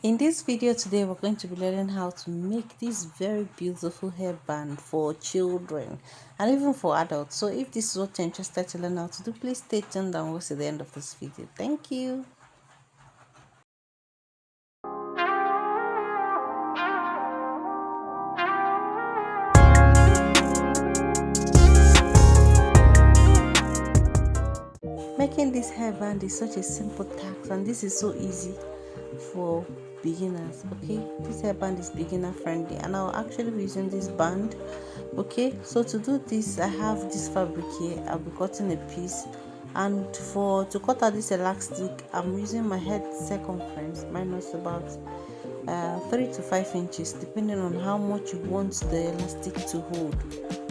In this video today, we're going to be learning how to make this very beautiful hairband for children and even for adults. So if this is what you're interested to learn how to do, please stay tuned and watch to the end of this video. Thank you. Making this hairband is such a simple task, and this is so easy for beginners. Okay, this hairband is beginner friendly, and I'll actually be using this band. Okay, so to do this, I have this fabric here. I'll be cutting a piece, and to cut out this elastic, I'm using my head circumference minus about 3 to 5 inches, depending on how much you want the elastic to hold.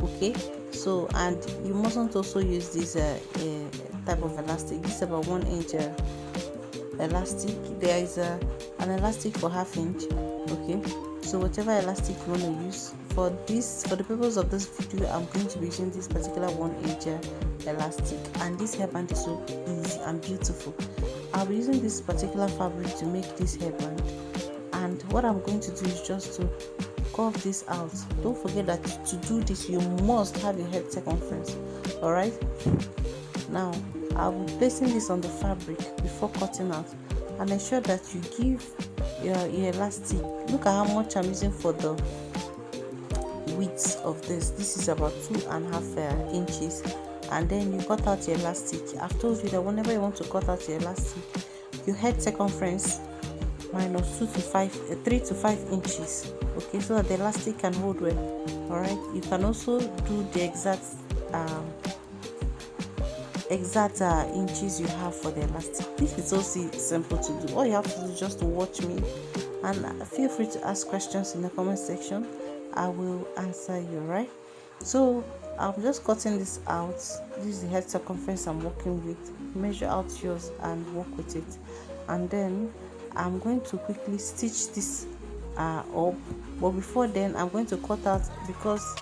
Okay, so and you mustn't also use this type of elastic. This is about 1 inch elastic. There is an elastic for half inch. Okay, so whatever elastic you want to use for the purpose of this video, I'm going to be using this particular 1 inch elastic, and this hairband is so easy and beautiful. I'll be using this particular fabric to make this hairband, and what I'm going to do is just to curve this out. Don't forget that to do this you must have your head circumference. All right, now I'll be placing this on the fabric before cutting out, and ensure that you give your elastic. Look at how much I'm using for the width of this. This is about 2.5 inches, and then you cut out your elastic. I've told you that whenever you want to cut out your elastic, your head circumference minus 3 to 5 inches. Okay, so that the elastic can hold well. All right, you can also do the exact inches you have for the elastic. This is also simple to do. All you have to do is just to watch me, and feel free to ask questions in the comment section. I will answer you. Right, so I'm just cutting this out. This is the head circumference I'm working with. Measure out yours and work with it, and then I'm going to quickly stitch this up. But before then, I'm going to cut out, because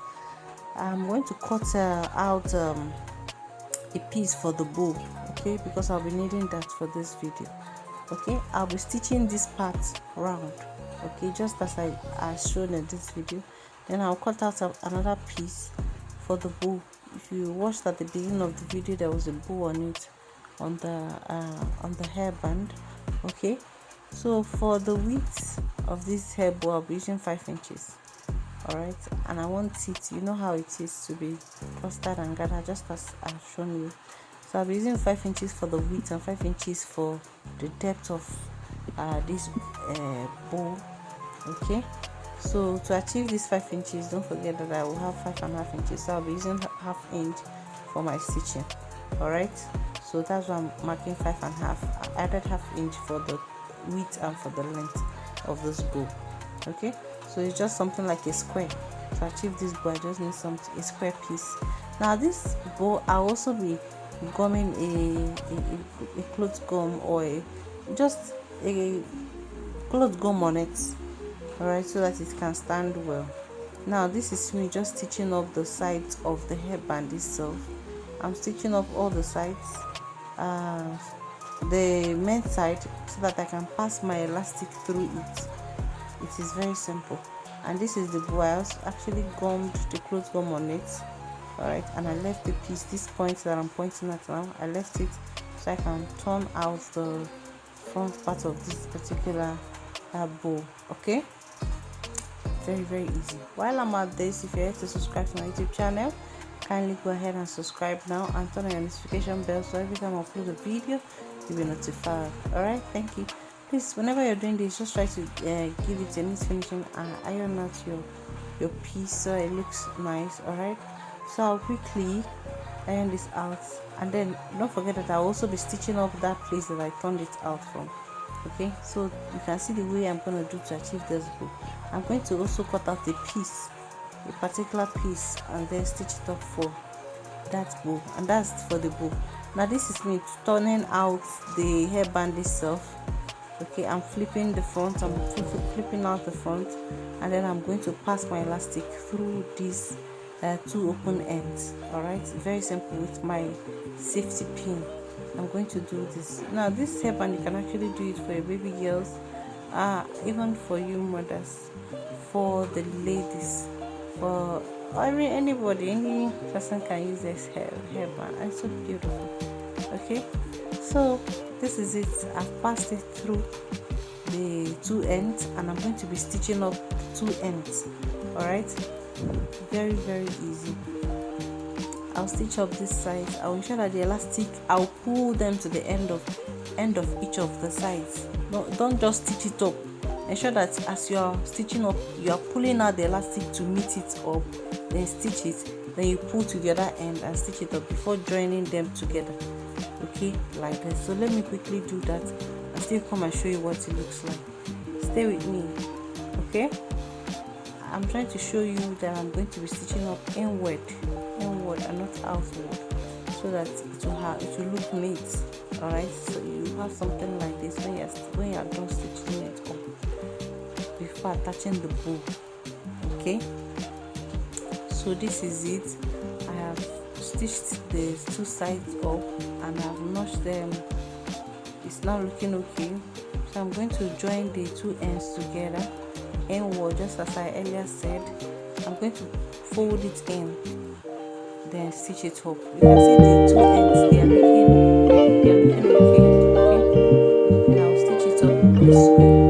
I'm going to cut out a piece for the bow. Okay, because I'll be needing that for this video. Okay, I'll be stitching this part round. Okay, just as shown in this video. Then I'll cut out another piece for the bow. If you watched at the beginning of the video, there was a bow on it, on the hairband. Okay, so for the width of this hair bow, I'll be using 5 inches. All right, and I want it, you know how it is, to be clustered and gathered, just as I've shown you. So I'll be using 5 inches for the width and 5 inches for the depth of this bow. Okay, so to achieve this 5 inches, don't forget that I will have 5.5 inches, so I'll be using half inch for my stitching. All right, so that's why I'm marking 5.5. I added half inch for the width and for the length of this bow. Okay, so it's just something like a square. To achieve this bow, I just need a square piece. Now this bow, I'll also be gumming a cloth gum, or just a cloth gum on it. All right, so that it can stand well. Now this is me just stitching up the sides of the hairband itself. I'm stitching up all the sides, the main side, so that I can pass my elastic through it. It is very simple. And this is the bow. I actually gummed the cloth gum on it. All right, and I left the piece, this point that I'm pointing at now, I left it so I can turn out the front part of this particular bow. Okay, very easy. While I'm at this, if you're yet to subscribe to my YouTube channel, kindly go ahead and subscribe now and turn on your notification bell, so every time I upload a video, you'll be notified. All right, thank you. Please, whenever you're doing this, just try to give it a neat finishing and iron out your piece so it looks nice. All right, so I'll quickly iron this out, and then don't forget that I'll also be stitching up that place that I turned it out from. Okay, so you can see the way I'm going to do to achieve this bow. I'm going to also cut out a particular piece, and then stitch it up for that bow, and that's for the bow. Now this is me turning out the hairband itself. Okay, I'm flipping the front, I'm flipping out the front, and then I'm going to pass my elastic through these 2 open ends. All right, very simple. With my safety pin, I'm going to do this. Now this hairband, you can actually do it for your baby girls, even for you mothers, for the ladies, for anybody, any person can use this hairband, and it's so beautiful. Okay, so this is it. I've passed it through the two ends, and I'm going to be stitching up the two ends. All right, very easy. I'll stitch up this side. I'll ensure that the elastic, I'll pull them to the end of each of the sides. Don't just stitch it up. Ensure that as you are stitching up, you are pulling out the elastic to meet it up, then stitch it, then you pull to the other end and stitch it up before joining them together. Okay, like this. So let me quickly do that and still come and show you what it looks like. Stay with me. Okay, I'm trying to show you that I'm going to be stitching up inward and not outward, so that it will look neat. All right, so you have something like this when you are done stitching it up before attaching the bow. Okay, so this is it. I have stitched the two sides up and I've notched them. It's now looking okay, so I'm going to join the two ends together inward, just as I earlier said. I'm going to fold it in, then stitch it up. You can see the two ends, they are looking okay. Okay, and I'll stitch it up this way.